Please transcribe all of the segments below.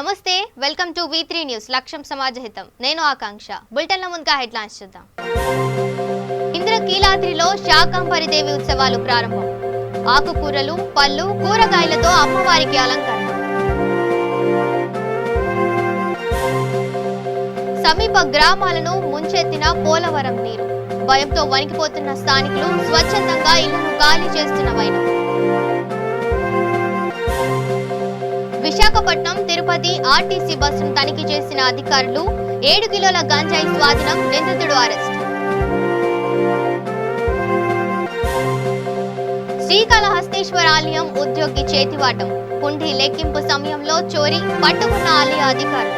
నమస్తే, welcome to V3 news లక్ష్యం సమాజహితం. నేను ఆకాంక్ష. బులెటిన్ల ముందుగా హెడ్లైన్స్ చూద్దాం. ఇంద్రకీలాద్రిలో శాకంబరి దేవి ఉత్సవాలు ప్రారంభం. ఆకుకూరలు, పళ్ళు, కూరగాయలతో అమ్మవారికి అలంకరణ. సమీప గ్రామాలను ముంచెత్తిన పోలవరం నీరు. భయంతో వణికిపోతున్న స్థానికులు స్వచ్ఛందంగా ఇళ్లను ఖాళీ చేస్తున్న వైనం. విశాఖపట్నం తిరుపతి ఆర్టీసీ బస్సును తనిఖీ చేసిన అధికారులు 7 కిలోల గంజాయి స్వాధీనం, నిందితుడు అరెస్ట్. శ్రీకాళహస్తీశ్వర ఆలయం ఉద్యోగి చేతివాటం. హుండీ లెక్కింపు సమయంలో చోరీ, పట్టుకున్న ఆలయ అధికారులు.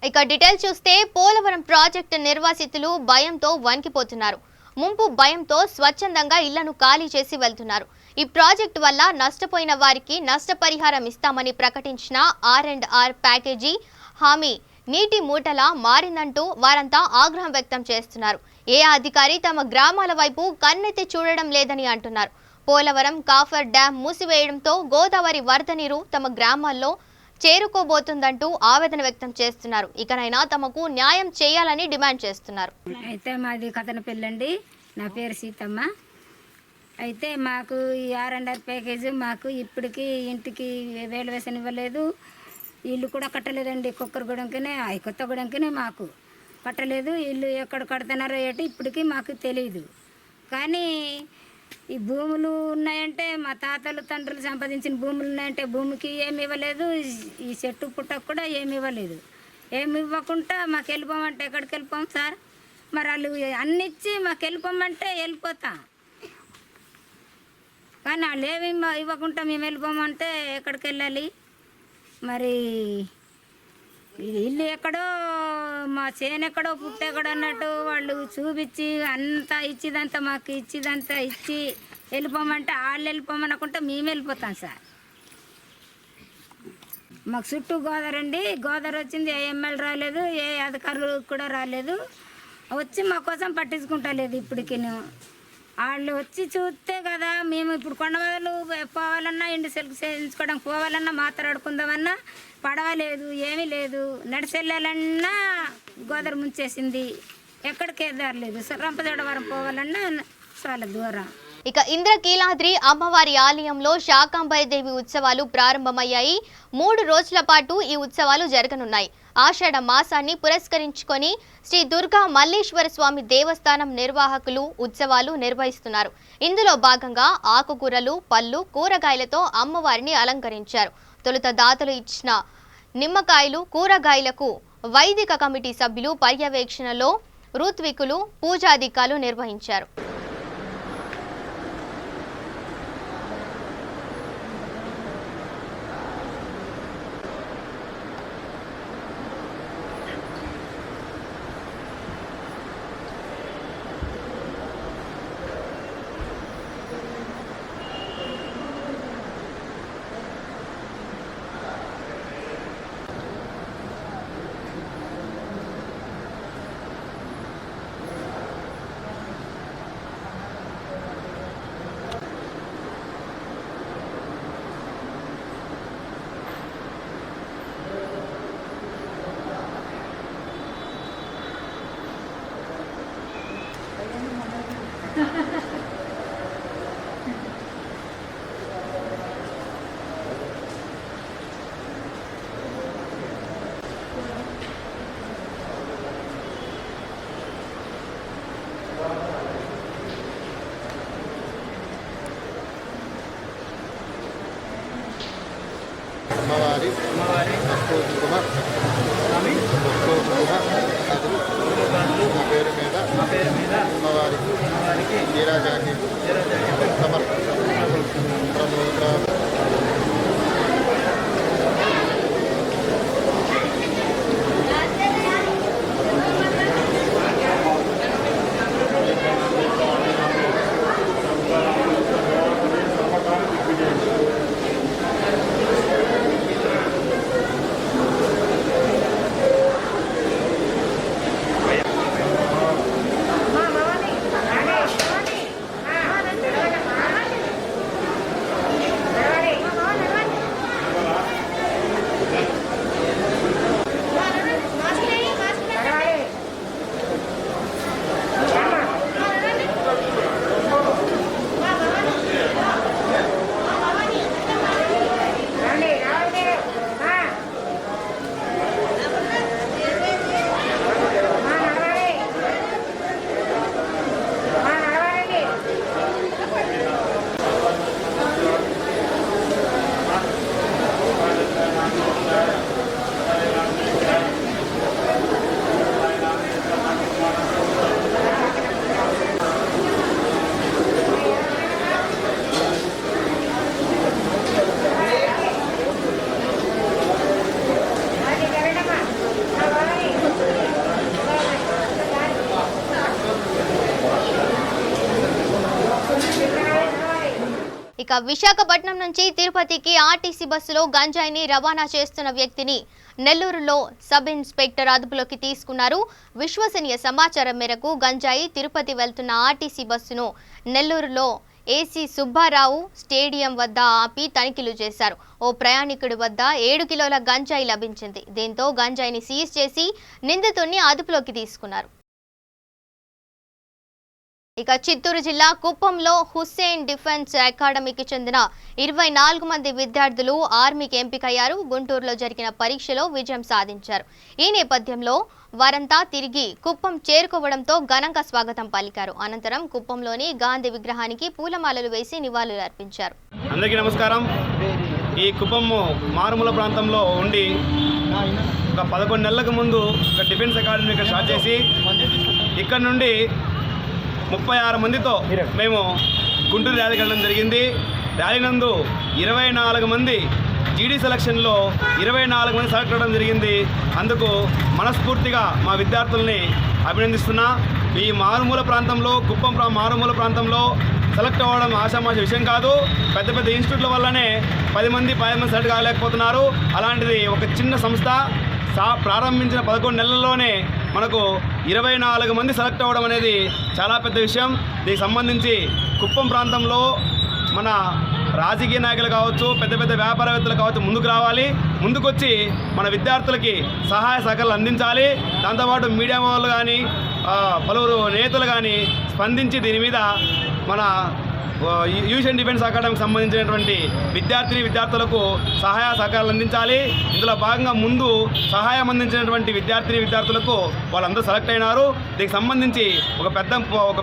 ఇక డీటెయిల్స్ చూస్తే పోలవరం ప్రాజెక్టు నిర్వాసితులు భయంతో వణికిపోతున్నారు. ముంపు భయంతో స్వచ్ఛందంగా ఇళ్లను ఖాళీ చేసి వెళ్తున్నారు. ఈ ప్రాజెక్టు వల్ల నష్టపోయిన వారికి నష్టపరిహారం ఇస్తామని ప్రకటించిన R&R ప్యాకేజీ హామీ నీటి మూటలా మారిందంటూ వారంతా ఆగ్రహం వ్యక్తం చేస్తున్నారు. ఏ అధికారి తమ గ్రామాల వైపు కన్నెత్తి చూడడం లేదని అంటున్నారు. పోలవరం కాఫర్ డ్యాం మూసివేయడంతో గోదావరి వరద నీరు తమ గ్రామాల్లో చేరుకోబోతుందంటూ ఆవేదన వ్యక్తం చేస్తున్నారు. ఇకనైనా తమకు న్యాయం చేయాలని డిమాండ్ చేస్తున్నారు. అయితే మాది కథనపల్లి, నా పేరు సీతమ్మ. అయితే మాకు ఈ R&R ప్యాకేజీ మాకు ఇప్పటికీ ఇంటికి వేలువేసని ఇవ్వలేదు, ఇల్లు కూడా కట్టలేదండి. కొత్తగూడెంకినే కొత్తగూడెంకినే మాకు కట్టలేదు. ఇల్లు ఎక్కడ కడుతున్నారో ఏంటి ఇప్పటికీ మాకు తెలియదు. కానీ ఈ భూములు ఉన్నాయంటే మా తాతలు తండ్రులు సంపాదించిన భూములు ఉన్నాయంటే భూమికి ఏమి ఇవ్వలేదు, ఈ చెట్టు పుట్టకు కూడా ఏమి ఇవ్వలేదు. ఏమి ఇవ్వకుండా మాకు వెళ్ళిపోమంటే ఎక్కడికి వెళ్ళిపోం సార్? మరి వాళ్ళు అన్నిచ్చి మాకు వెళ్ళిపోమంటే వెళ్ళిపోతాం, కానీ వాళ్ళు ఏమి ఇవ్వకుండా మేము వెళ్ళిపోమంటే ఎక్కడికి వెళ్ళాలి? మరి ఇల్లు ఎక్కడో మా చేను ఎక్కడో పుట్టెక్కడో అన్నట్టు వాళ్ళు చూపించి అంతా ఇచ్చిదంతా మాకు ఇచ్చిదంతా ఇచ్చి వెళ్ళిపోమంటే వాళ్ళు వెళ్ళిపోమనుకుంటే మేము వెళ్ళిపోతాం సార్. మాకు చుట్టూ గోదావరి అండి, గోదావరి వచ్చింది, ఏ ఎమ్మెల్యే రాలేదు, ఏ అధికారులు కూడా రాలేదు, వచ్చి మా కోసం పట్టించుకుంటలేదు. ఇప్పటికి వాళ్ళు వచ్చి చూస్తే కదా మేము ఇప్పుడు కొండవదలు పోవాలన్నా, ఇంటి సెల్ఫ్ చేయించుకోవడానికి పోవాలన్నా, మాట్లాడుకుందామన్నా పడవలేదు, ఏమీ లేదు. నడిచెళ్ళాలన్నా గోదావరి ముంచేసింది, ఎక్కడికి దారి లేదు. రంపచోడవరం పోవాలన్నా చాలా దూరం. ఇక ఇంద్రకీలాద్రి అమ్మవారి ఆలయంలో శాకంబరి దేవి ఉత్సవాలు ప్రారంభమయ్యాయి. 3 రోజుల పాటు ఈ ఉత్సవాలు జరగనున్నాయి. ఆషాఢ మాసాన్ని పురస్కరించుకొని శ్రీ దుర్గా మల్లేశ్వర స్వామి దేవస్థానం నిర్వాహకులు ఉత్సవాలు నిర్వహిస్తున్నారు. ఇందులో భాగంగా ఆకుకూరలు, పళ్ళు, కూరగాయలతో అమ్మవారిని అలంకరించారు. తొలుత దాతలు ఇచ్చిన నిమ్మకాయలు, కూరగాయలకు వైదిక కమిటీ సభ్యులు పర్యవేక్షణలో ఋత్వికులు పూజాధికాలు నిర్వహించారు. అమ్మవారి కుంకుమ నా పేరు మీద అమ్మవారికి చీరా జాకెట్ సమర్పణ. ఇక విశాఖపట్నం నుంచి తిరుపతికి ఆర్టీసీ బస్సులో గంజాయిని రవాణా చేస్తున్న వ్యక్తిని నెల్లూరులో సబ్ ఇన్స్పెక్టర్ అదుపులోకి తీసుకున్నారు. విశ్వసనీయ సమాచారం మేరకు గంజాయి తిరుపతి వెళ్తున్న ఆర్టీసీ బస్సును నెల్లూరులో ఏసీ సుబ్బారావు స్టేడియం వద్ద ఆపి తనిఖీలు చేశారు. ఓ ప్రయాణికుడి వద్ద 7 కిలోల గంజాయి లభించింది. దీంతో గంజాయిని సీజ్ చేసి నిందితుడిని అదుపులోకి తీసుకున్నారు. ఇక చిత్తూరు జిల్లా కుప్పంలో హుస్సేన్ డిఫెన్స్ అకాడమీకి చెందిన 24 మంది విద్యార్థులు ఆర్మీకి ఎంపికయ్యారు. గుంటూరులో జరిగిన పరీక్షలో విజయం సాధించారు. ఈ నేపథ్యంలో వారంతా తిరిగి కుప్పం చేరుకోవడంతో ఘనంగా స్వాగతం పలికారు. అనంతరం కుప్పంలోని గాంధీ విగ్రహానికి పూలమాలలు వేసి నివాళులు అర్పించారు. అందరికీ నమస్కారం. ఈ కుప్పం మారుమూల ప్రాంతంలో ఉండి ఒక 11 నెలలకు ముందు ఒక డిఫెన్స్ అకాడమీ ఇక్కడ స్టార్ట్ చేసి ఇక్కడ నుండి 36 మందితో మేము గుంటూరు ర్యాలీకి వెళ్ళడం జరిగింది. ర్యాలీ నందు 24 మంది జీడీ సెలక్షన్లో 24 మంది సెలెక్ట్ అవ్వడం జరిగింది. అందుకు మనస్ఫూర్తిగా మా విద్యార్థుల్ని అభినందిస్తున్నా. ఈ మారుమూల ప్రాంతంలో కుప్పం మారుమూల ప్రాంతంలో సెలెక్ట్ అవ్వడం ఆషామాషి విషయం కాదు. పెద్ద పెద్ద ఇన్స్టిట్యూట్ల వల్లనే 10 మంది సెలెక్ట్ కాలేకపోతున్నారు. అలాంటిది ఒక చిన్న సంస్థ ప్రారంభించిన 11 నెలల్లోనే మనకు 24 మంది సెలెక్ట్ అవ్వడం అనేది చాలా పెద్ద విషయం. దీనికి సంబంధించి కుప్పం ప్రాంతంలో మన రాజకీయ నాయకులు కావచ్చు, పెద్ద పెద్ద వ్యాపారవేత్తలు కావచ్చు, ముందుకు రావాలి. ముందుకొచ్చి మన విద్యార్థులకి సహాయ సహకారాలు అందించాలి. దాంతోపాటు మీడియా వాళ్ళు కానీ పలువురు నేతలు కానీ స్పందించి దీని మీద మన యూషన్ డిఫెన్స్ అకాడమీకి సంబంధించినటువంటి విద్యార్థులకు సహాయ సహకారాలు అందించాలి. ఇందులో భాగంగా ముందు సహాయం అందించినటువంటి విద్యార్థులకు వాళ్ళందరూ సెలెక్ట్ అయినారు. దీనికి సంబంధించి ఒక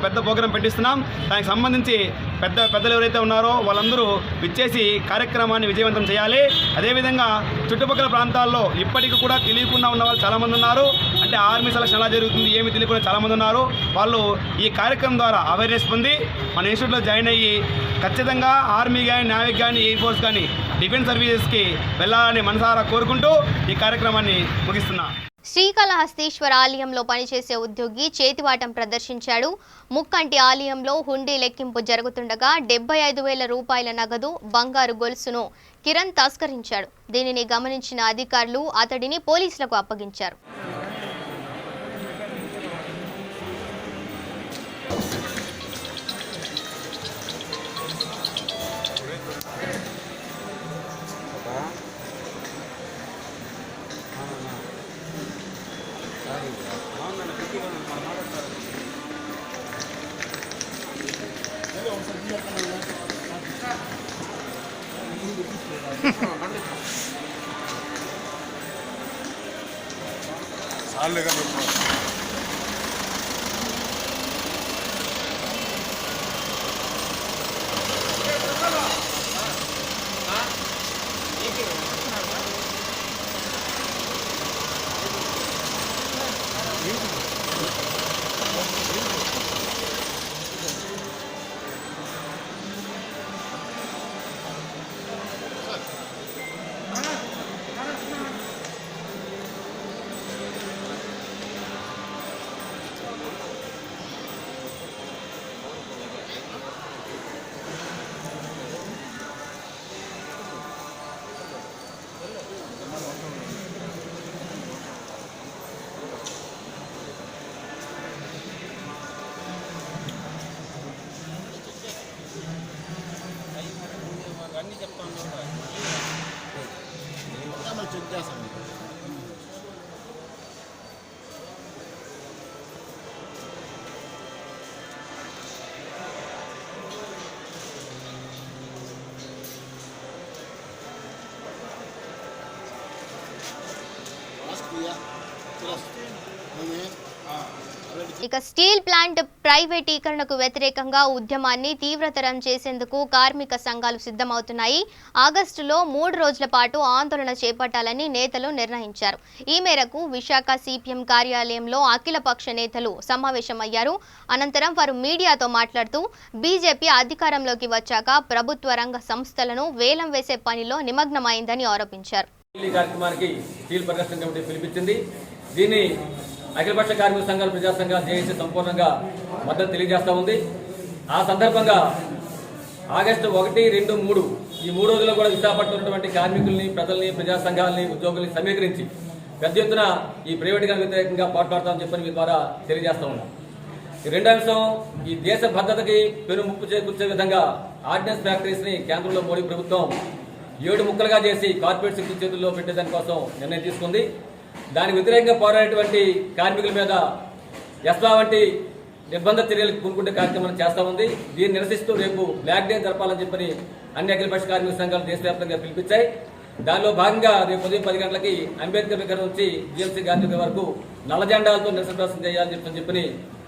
పెద్ద ప్రోగ్రాం పెట్టిస్తున్నాం. దానికి సంబంధించి పెద్దలు ఎవరైతే ఉన్నారో వాళ్ళందరూ విచ్చేసి కార్యక్రమాన్ని విజయవంతం చేయాలి. అదేవిధంగా చుట్టుపక్కల ప్రాంతాల్లో ఇప్పటికీ కూడా తెలియకుండా ఉన్న వాళ్ళు చాలామంది ఉన్నారు. అంటే ఆర్మీ సెలక్షన్ ఎలా జరుగుతుంది ఏమి తెలియకుండా చాలామంది ఉన్నారు. వాళ్ళు ఈ కార్యక్రమం ద్వారా అవేర్నెస్ పొంది మన ఇన్స్టిట్యూట్లో జాయిన్ అయ్యి ఖచ్చితంగా ఆర్మీ కానీ, నేవీ కానీ, ఎయిర్ ఫోర్స్ కానీ డిఫెన్స్ సర్వీసెస్కి వెళ్ళాలని మనసారా కోరుకుంటూ ఈ కార్యక్రమాన్ని ముగిస్తున్నా. శ్రీకాళహస్తీశ్వర ఆలయంలో పనిచేసే ఉద్యోగి చేతివాటం ప్రదర్శించాడు. ముక్కంటి ఆలయంలో హుండీ లెక్కింపు జరుగుతుండగా 75,000 రూపాయల నగదు, బంగారు గొలుసును కిరణ్ తస్కరించాడు. దీనిని గమనించిన అధికారులు అతడిని పోలీసులకు అప్పగించారు. ఇక స్టీల్ ప్లాంట్ ప్రైవేటీకరణకు వ్యతిరేకంగా ఉద్యమాన్ని తీవ్రతరం చేసేందుకు కార్మిక సంఘాలు సిద్ధమవుతున్నాయి. ఆగస్టులో 3 రోజుల పాటు ఆందోళన చేపట్టాలని నేతలు నిర్ణయించారు. ఈ మేరకు విశాఖ సిపిఎం కార్యాలయంలో అఖిలపక్ష నేతలు సమావేశమయ్యారు. అనంతరం వారు మీడియాతో మాట్లాడుతూ బీజేపీ అధికారంలోకి వచ్చాక ప్రభుత్వ రంగ సంస్థలను వేలం వేసే పనిలో నిమగ్నమైందని ఆరోపించారు. దీన్ని అఖిలపక్ష కార్మిక సంఘాలు, ప్రజా సంఘాలు జేఏసీ సంపూర్ణంగా మద్దతు తెలియజేస్తూ ఉంది. ఆ సందర్భంగా ఆగస్టు 1, 2, 3 ఈ 3 రోజుల్లో కూడా విశాఖపట్నంలో ఉన్నటువంటి కార్మికుల్ని, ప్రజల్ని, ప్రజా సంఘాలని, ఉద్యోగుల్ని సమీకరించి పెద్ద ఎత్తున ఈ ప్రైవేటీకరణ వ్యతిరేకంగా పోట్లాడతామని చెప్పని మీ ద్వారా తెలియజేస్తా ఉన్నాం. ఈ రెండో అంశం, ఈ దేశ భద్రతకి పెను ముప్పు చేకూర్చే విధంగా ఆర్డినెన్స్ ఫ్యాక్టరీస్ ని కేంద్రంలో మోడీ ప్రభుత్వం 7 ముక్కలుగా చేసి కార్పొరేట్ శక్తి చేతుల్లో పెట్టేదాని కోసం నిర్ణయం తీసుకుంది. దానికి వ్యతిరేకంగా పోరాడేటువంటి కార్మికుల మీద ఎస్మా వంటి నిర్బంధ చర్యలకు పూనుకుంటే కార్యక్రమం చేస్తా ఉంది. దీన్ని నిరసిస్తూ రేపు బ్లాక్ డే జరపాలని చెప్పని అన్ని అఖిలపక్ష కార్మిక సంఘాలు దేశవ్యాప్తంగా పిలిపించాయి. దానిలో భాగంగా రేపు ఉదయం 10 గంటలకి అంబేద్కర్ విగ్రహం నుంచి జిఎంసీ గాంధీ వరకు నల్ల జెండాలతో నిరసన ప్రదర్శన చేయాలని చెప్పని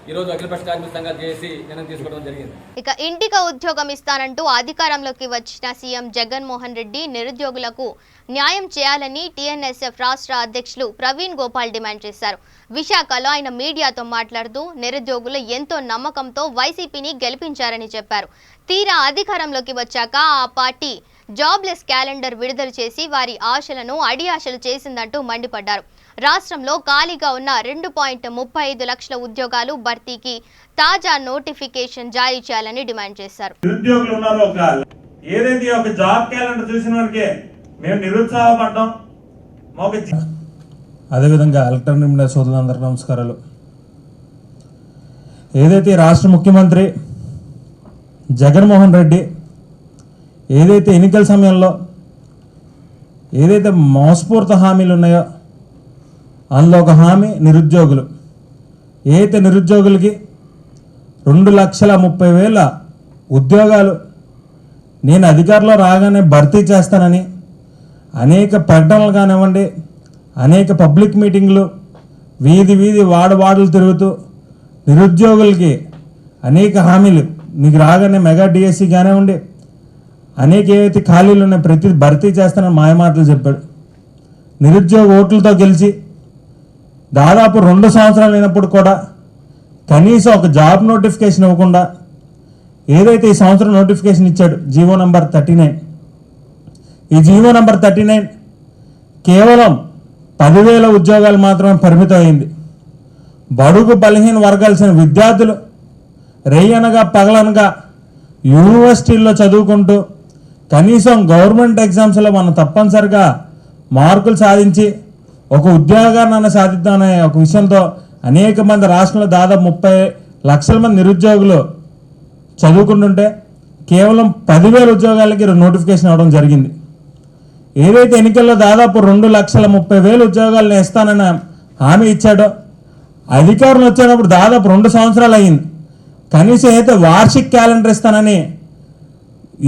ఈ రోజు అఖిలపక్ష కార్మిక సంఘాలు చేసి నిర్ణయం తీసుకోవడం జరిగింది. ఇక ఇంటికి ఉద్యోగం ఇస్తానంటూ అధికారంలోకి వచ్చిన సీఎం జగన్మోహన్ రెడ్డి నిరుద్యోగులకు న్యాయం చేయాలని టీఎన్ఎస్ఎఫ్ రాష్ట్ర అధ్యక్షులు ప్రవీణ్ గోపాల్ డిమాండ్ చేశారు. విశాఖలో ఆయన మీడియాతో మాట్లాడుతూ నిరుద్యోగులు ఎంతో నమ్మకంతో వైసీపీని గెలిపించారని చెప్పారు. తీరా అధికారంలోకి వచ్చాక ఆ పార్టీ జాబ్లెస్ క్యాలెండర్ విడుదల చేసి వారి ఆశలను అడియాశలు చేసిందంటూ మండిపడ్డారు. రాష్ట్రంలో ఖాళీగా ఉన్న 2.35 లక్షల ఉద్యోగాలు భర్తీకి తాజా నోటిఫికేషన్ జారీ చేయాలని డిమాండ్ చేశారు. నిరుద్యోగులు ఉన్నారు, ఏదైతే ఒక జాబ్ క్యాలెండర్ చూసిన వారికి మేము నిరుత్సాహపడ్డాం. అదేవిధంగా ఎలక్ట్రానిక్ మీడియా సోదరులందరికీ నమస్కారాలు. ఏదైతే రాష్ట్ర ముఖ్యమంత్రి జగన్మోహన్ రెడ్డి ఏదైతే ఎన్నికల సమయంలో ఏదైతే మోసపూరిత హామీలు ఉన్నాయో అందులో ఒక హామీ నిరుద్యోగులు. ఏదైతే నిరుద్యోగులకి 2,30,000 ఉద్యోగాలు నేను అధికారంలో రాగానే భర్తీ చేస్తానని అనేక ప్రకటనలు కానివ్వండి, అనేక పబ్లిక్ మీటింగ్లు, వీధి వాడవాడలు తిరుగుతూ నిరుద్యోగులకి అనేక హామీలు, నీకు రాగానే మెగా డిఎస్సి కానివ్వండి, అనేక ఏవైతే ఖాళీలు ఉన్నాయి ప్రతి భర్తీ చేస్తానని మాయమాటలు చెప్పాడు. నిరుద్యోగ ఓట్లతో గెలిచి దాదాపు 2 సంవత్సరాలు అయినప్పుడు కూడా కనీసం ఒక జాబ్ నోటిఫికేషన్ ఇవ్వకుండా ఏదైతే ఈ సంవత్సరం నోటిఫికేషన్ ఇచ్చాడు జీవో నంబర్ 39, ఈ జీవో నంబర్ 39 కేవలం 10,000 ఉద్యోగాలు మాత్రమే పరిమితం అయింది. బడుగు బలహీన వర్గాల్సిన విద్యార్థులు రేయనగా పగలనగా యూనివర్సిటీల్లో చదువుకుంటూ కనీసం గవర్నమెంట్ ఎగ్జామ్స్లో మనం తప్పనిసరిగా మార్కులు సాధించి ఒక ఉద్యోగాన్ని సాధిద్దామనే ఒక విషయంతో అనేక మంది రాష్ట్రంలో దాదాపు 30 లక్షల మంది నిరుద్యోగులు చదువుకుంటుంటే కేవలం 10,000 ఉద్యోగాలకి నోటిఫికేషన్ అవ్వడం జరిగింది. ఏదైతే ఎన్నికల్లో దాదాపు 2,30,000 ఉద్యోగాలను ఇస్తానని హామీ ఇచ్చాడో అధికారులు వచ్చేటప్పుడు దాదాపు 2 సంవత్సరాలు అయ్యింది. కనీసం అయితే వార్షిక క్యాలెండర్ ఇస్తానని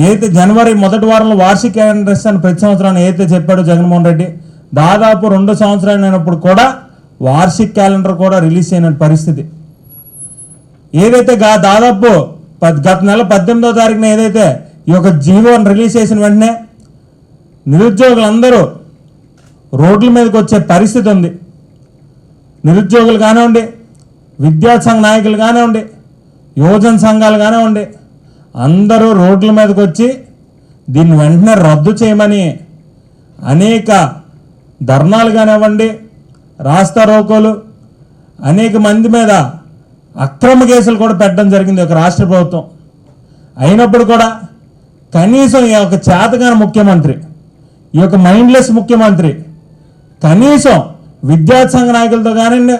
ఏదైతే జనవరి మొదటి వారంలో వార్షిక క్యాలెండర్ ఇస్తాను ప్రతి సంవత్సరాన్ని ఏదైతే చెప్పాడో జగన్మోహన్ రెడ్డి, దాదాపు 2 సంవత్సరాలు అయినప్పుడు కూడా వార్షిక క్యాలెండర్ కూడా రిలీజ్ అయిన పరిస్థితి. ఏదైతే దాదాపు గత నెల 18వ తారీఖున ఏదైతే ఈ యొక్క జీవోని రిలీజ్ చేసిన వెంటనే నిరుద్యోగులందరూ రోడ్ల మీదకి వచ్చే పరిస్థితి ఉంది. నిరుద్యోగులు కానివ్వండి, విద్యాసంఘ నాయకులు కానివ్వండి, యువజన సంఘాలు కానివ్వండి, అందరూ రోడ్ల మీదకి వచ్చి దీన్ని వెంటనే రద్దు చేయమని అనేక ధర్నాలు కానివ్వండి, రాస్తా రోకోలు, అనేక మంది మీద అక్రమ కేసులు కూడా పెట్టడం జరిగింది ఒక రాష్ట్ర ప్రభుత్వం. అయినప్పుడు కూడా కనీసం ఈ యొక్క చేతగాని ముఖ్యమంత్రి, ఈ యొక్క మైండ్లెస్ ముఖ్యమంత్రి కనీసం విద్యార్థి సంఘ నాయకులతో కానివ్వండి,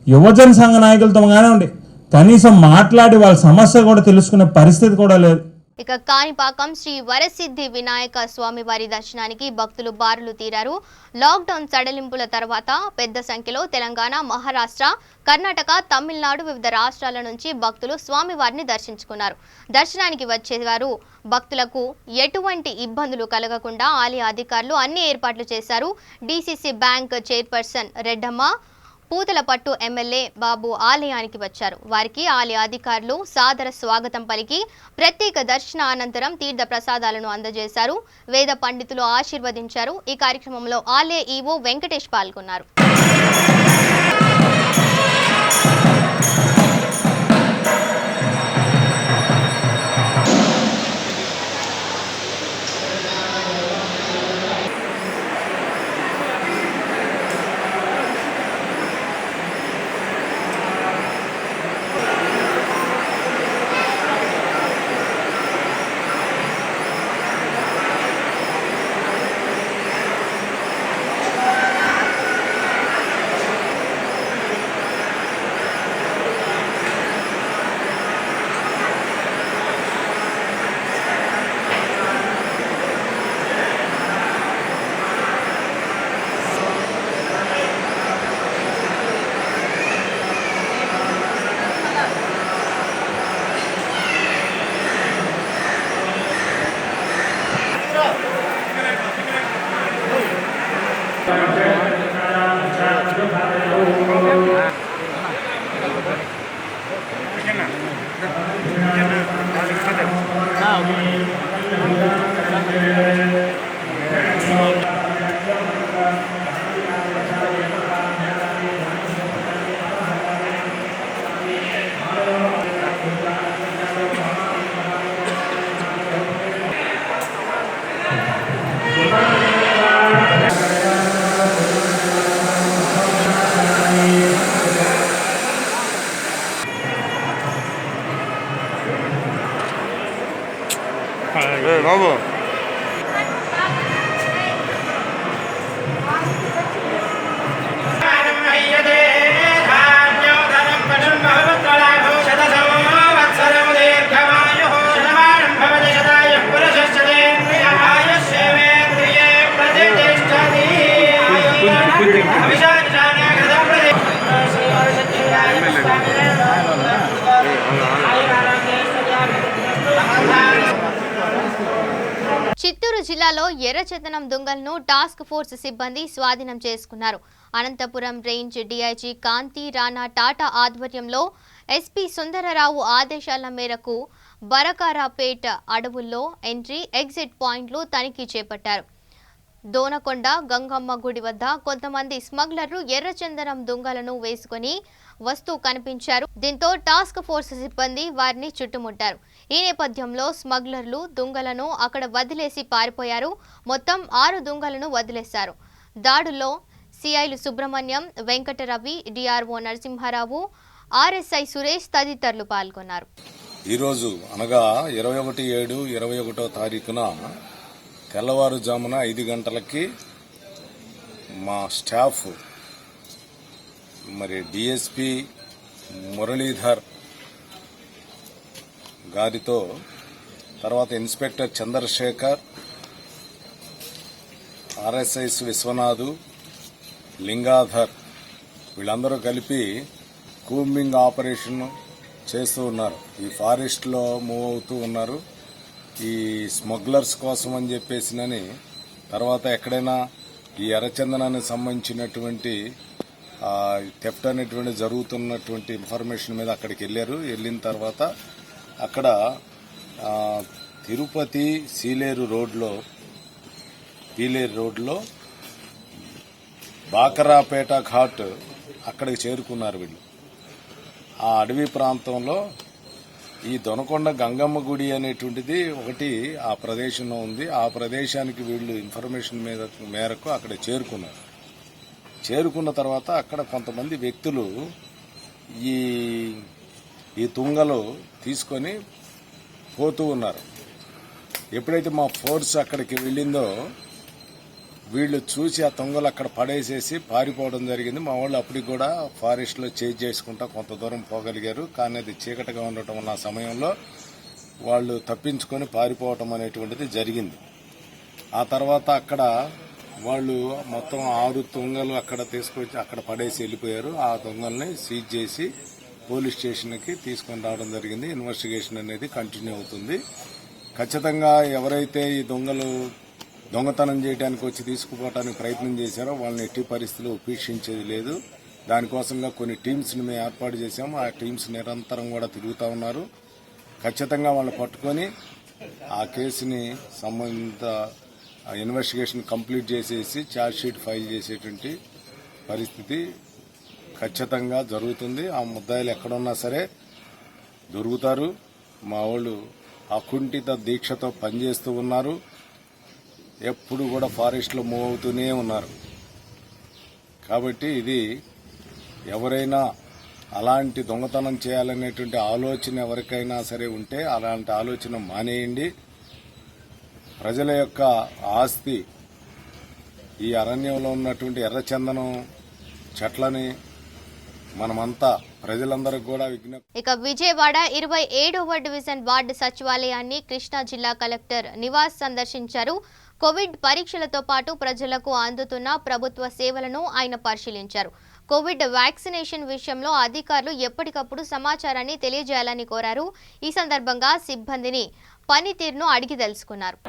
యువజన సంఘ నాయకులతో కానివ్వండి కనీసం మాట్లాడి వాళ్ళ సమస్య కూడా తెలుసుకునే పరిస్థితి కూడా లేదు. ఇక కాణిపాకం శ్రీ వరసిద్ధి వినాయక స్వామి వారి దర్శనానికి భక్తులు బారులు తీరారు. లాక్డౌన్ సడలింపుల తర్వాత పెద్ద సంఖ్యలో తెలంగాణ, మహారాష్ట్ర, కర్ణాటక, తమిళనాడు వివిధ రాష్ట్రాల నుంచి భక్తులు స్వామివారిని దర్శించుకున్నారు. దర్శనానికి వచ్చేవారు భక్తులకు ఎటువంటి ఇబ్బందులు కలగకుండా ఆలయ అధికారులు అన్ని ఏర్పాట్లు చేశారు. DCC bank chairperson Reddamma, Puthalapattu MLA Babu ఆలయానికి వచ్చారు. వారికి ఆలయ అధికారులు సాదర స్వాగతం పలికి ప్రత్యేక దర్శన అనంతరం తీర్థ ప్రసాదాలను అందజేశారు. వేద పండితులు ఆశీర్వదించారు. ఈ కార్యక్రమంలో ఆలయ ఈవో వెంకటేష్ పాల్గొన్నారు. బాబు చిత్తూరు జిల్లాలో ఎర్రచందనం దొంగలను టాస్క్ ఫోర్స్ సిబ్బంది స్వాధీనం చేసుకున్నారు. అనంతపురం రేంజ్ డీఐజీ కాంతి రాణా టాటా ఆధ్వర్యంలో ఎస్పీ సుందరరావు ఆదేశాల మేరకు బరకారాపేట అడవుల్లో ఎంట్రీ ఎగ్జిట్ పాయింట్లు తనిఖీ చేపట్టారు. దోనకొండ గంగమ్మ గుడి వద్ద కొంతమంది స్మగ్లర్లు ఎర్రచందనం దొంగలను వేసుకుని వస్తూ కనిపించారు. దీంతో టాస్క్ ఫోర్స్ సిబ్బంది వారిని చుట్టుముట్టారు. ఈ నేపథ్యంలో స్మగ్లర్లు దొంగలను అక్కడ వదిలేసి పారిపోయారు. మొత్తం 6 దొంగలను వదిలేశారు. దాడుల్లో సిఐలు సుబ్రహ్మణ్యం, వెంకటరవి, డిఆర్ఓ నరసింహారావు, ఆర్ఎస్ఐ సురేష్ తదితరులు పాల్గొన్నారు. ఈరోజు అనగా 21/7/21వ తారీఖున తెల్లవారుజామున 5 గంటలకి మా స్టాఫ్ మరి డిఎస్పి మురళీధర్ గారితో తర్వాత ఇన్స్పెక్టర్ చంద్రశేఖర్, ఆర్ఎస్ఐస్ విశ్వనాథు, లింగాధర్ వీళ్ళందరూ కలిపి కూంబింగ్ ఆపరేషన్ చేస్తూ ఉన్నారు. ఈ ఫారెస్ట్లో మూవ్ అవుతూ ఉన్నారు. ఈ స్మగ్లర్స్ కోసం అని చెప్పేసినని తర్వాత ఎక్కడైనా ఈ ఎర్రచందనానికి సంబంధించినటువంటి థెఫ్ట్ అనేటువంటి జరుగుతున్నటువంటి ఇన్ఫర్మేషన్ మీద అక్కడికి వెళ్ళారు. వెళ్ళిన తర్వాత అక్కడ తిరుపతి పీలేరు రోడ్లో బాకరాపేట ఘాట్ అక్కడికి చేరుకున్నారు వీళ్ళు. ఆ అడవి ప్రాంతంలో ఈ దొనకొండ గంగమ్మ గుడి అనేటువంటిది ఒకటి ఆ ప్రదేశంలో ఉంది. ఆ ప్రదేశానికి వీళ్ళు ఇన్ఫర్మేషన్ మేరకు అక్కడ చేరుకున్నారు. చేరుకున్న తర్వాత అక్కడ కొంతమంది వ్యక్తులు ఈ తుంగలు తీసుకొని పోతూ ఉన్నారు. ఎప్పుడైతే మా ఫోర్స్ అక్కడికి వెళ్ళిందో వీళ్ళు చూసి ఆ తుంగలు అక్కడ పడేసేసి పారిపోవడం జరిగింది. మా వాళ్ళు అప్పటికి కూడా ఫారెస్ట్లో చేజ్ చేసుకుంటా కొంత దూరం పోగలిగారు. కానీ అది చీకటిగా ఉండటం వల్ల ఆ సమయంలో వాళ్ళు తప్పించుకొని పారిపోవటం అనేటువంటిది జరిగింది. ఆ తర్వాత అక్కడ వాళ్ళు మొత్తం 6 తుంగలు అక్కడ తీసుకొచ్చి అక్కడ పడేసి వెళ్ళిపోయారు. ఆ తుంగల్ని సీజ్ చేసి పోలీస్ స్టేషన్కి తీసుకొని రావడం జరిగింది. ఇన్వెస్టిగేషన్ అనేది కంటిన్యూ అవుతుంది. ఖచ్చితంగా ఎవరైతే ఈ దొంగతనం చేయడానికి వచ్చి తీసుకుపోవడానికి ప్రయత్నం చేశారో వాళ్ళని ఎట్టి పరిస్థితుల్లో ఉపేక్షించేది లేదు. దానికోసంగా కొన్ని టీమ్స్ని మేము ఏర్పాటు చేశాము. ఆ టీమ్స్ నిరంతరం కూడా తిరుగుతూ ఉన్నారు. ఖచ్చితంగా వాళ్ళని పట్టుకొని ఆ కేసుని సంబంధిత ఇన్వెస్టిగేషన్ కంప్లీట్ చేసేసి ఛార్జ్ షీట్ ఫైల్ చేసేటువంటి పరిస్థితి ఖచ్చితంగా జరుగుతుంది. ఆ ముద్దాయిలు ఎక్కడున్నా సరే దొరుకుతారు. మా వాళ్ళు అకుంఠిత దీక్షతో పనిచేస్తూ ఉన్నారు. ఎప్పుడు కూడా ఫారెస్ట్లో మూవ్ అవుతూనే ఉన్నారు. కాబట్టి ఇది ఎవరైనా అలాంటి దొంగతనం చేయాలనేటువంటి ఆలోచన ఎవరికైనా సరే ఉంటే అలాంటి ఆలోచన మానేయండి. ప్రజల యొక్క ఆస్తి ఈ అరణ్యంలో ఉన్నటువంటి ఎర్రచందనం చెట్లని మనమంతా ప్రజలందరికీ కూడా విజ్ఞప్తి. ఇక విజయవాడ 27వ డివిజన్ వార్డు సచివాలయాన్ని కృష్ణా జిల్లా కలెక్టర్ నివాస్ సందర్శించారు. కోవిడ్ పరీక్షలతో పాటు ప్రజలకు అందుతున్న ప్రభుత్వ సేవలను ఆయన పరిశీలించారు. కోవిడ్ వ్యాక్సినేషన్ విషయంలో అధికారులు ఎప్పటికప్పుడు సమాచారాన్ని తెలియజేయాలని కోరారు. ఈ సందర్భంగా సిబ్బందిని పనితీరును అడిగి తెలుసుకున్నారు.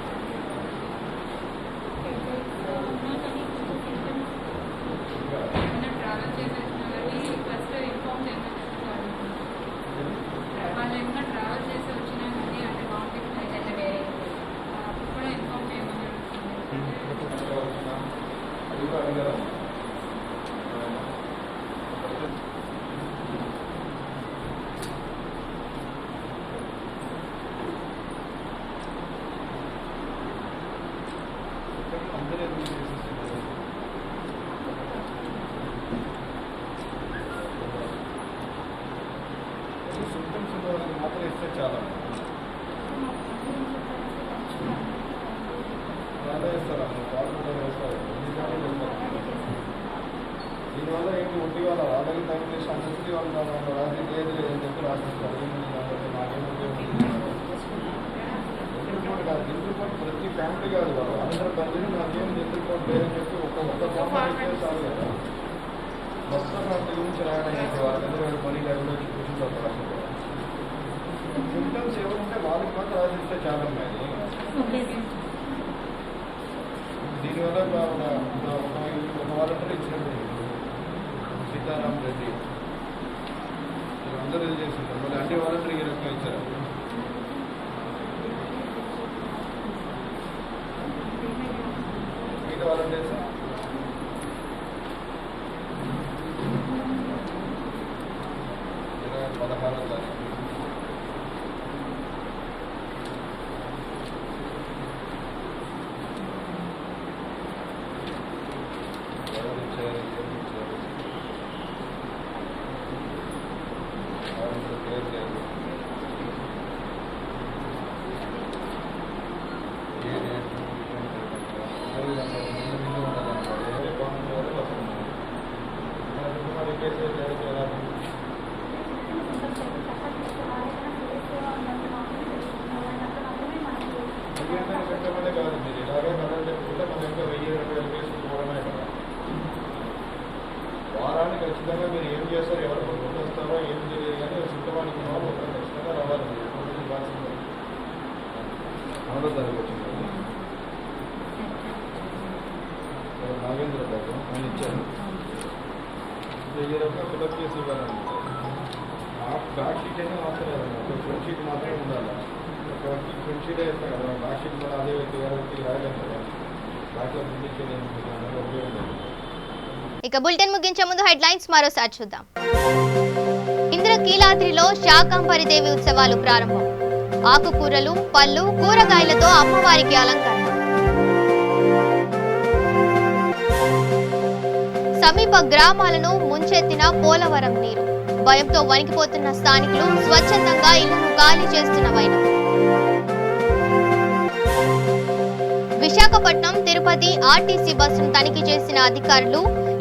మాత్రం ఇస్తే చాలా వేస్తారా దీనివల్ల ఏంటి ఒట్టి వాళ్ళ వాళ్ళకి టైం చేసి అందరికీ వాళ్ళు రాసి లేదు లేదని చెప్పి రాసిస్తారు నాకేం రిపోర్ట్ కాదు దిల్ రిపోర్ట్ ప్రతి ఫ్యామిలీ కాదు వాళ్ళు అందరూ కలిసి నాకేం దిల్ రిపోర్ట్ లేదని చెప్పి ఒక్క చాలు కదా మొత్తం ఫ్యామిలీ గురించి రాయడం చెప్పి వాళ్ళందరూ పని లేకుండా చూపించి ఒక రాస్తారు సింటమ్స్ ఎవరుంటే వాళ్ళకి మాత్రం రాసిస్తే చాలా ఉన్నాయి దీనివల్ల ఒక వాలంటీర్ ఇచ్చినట్టు సీతారాం రెడ్డి అందరూ ఇది చేస్తుంటారు మళ్ళీ అన్ని వాలంటీర్ ఈ రకంగా ఇచ్చారు మిగతా వాలంటీర్స్ 16వ తారీఖు పెట్టమనే కాదు మీరు ఇలాగే మనం చెప్పుకుంటే మనం ఇంకా 1000-2000 కేసులు పోవడమే కదా వారాన్ని ఖచ్చితంగా మీరు ఏం చేస్తారు ఎవరు కొనుక్కుంటూ వస్తారో ఏం తెలియదు కానీ శుద్ధమానికి ఖచ్చితంగా రావాలి మనలో జరగొచ్చింది నాగేంద్ర బాబు ఆయన ఇచ్చారు 1000 రూపాయలు ఫిలప్ చేసి ఇవ్వాలండి బ్యాక్ షీట్ అయినా అవసరం లేదన్నమాట ఫ్రంట్ షీట్ మాత్రమే ఉండాలి ఫ్రంట్ షీటే వేస్తాం కదా బ్యాక్ షీట్ కూడా అదే వ్యక్తి వేరే వ్యక్తికి రాయలేము కదా బ్యాక్లో ప్రింట్ ఇచ్చేది ఉపయోగం లేదు. ఇక బులెటిన్ ముగించే ముందు హెడ్లైన్స్ మరోసారి చూద్దాం. ఇంద్రకీలాద్రిలో శాకంభరి దేవి ఉత్సవాలు ప్రారంభం. ఆకుకూరలు, పళ్ళు, కూరగాయలతో అమ్మవారికి అలంకరణ. సమీప గ్రామాలను ముంచెత్తిన పోలవరం నీరు. భయంతో వణికిపోతున్న స్థానికులు స్వచ్ఛందంగా ఇళ్లను ఖాళీ చేస్తున్న వైనం. విశాఖపట్నం తిరుపతి ఆర్టీసీ బస్సును తనిఖీ చేసిన అధికారులు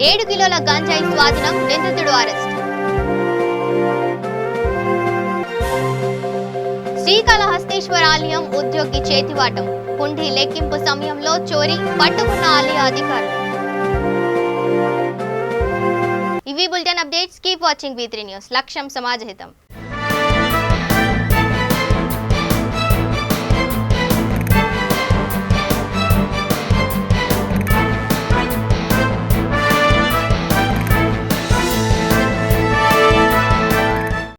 7 కిలోల గంజాయి స్వాధీనం, నిందితుడు అరెస్ట్. శ్రీకాళహస్తీశ్వర ఆలయం ఉద్యోగి చేతివాటం. హుండీ లెక్కింపు సమయంలో చోరీ, పట్టుకున్న ఆలయ అధికారులు. ఇవి bulletin updates. Keep watching V3 news. లక్ష్యం సమాజహితం.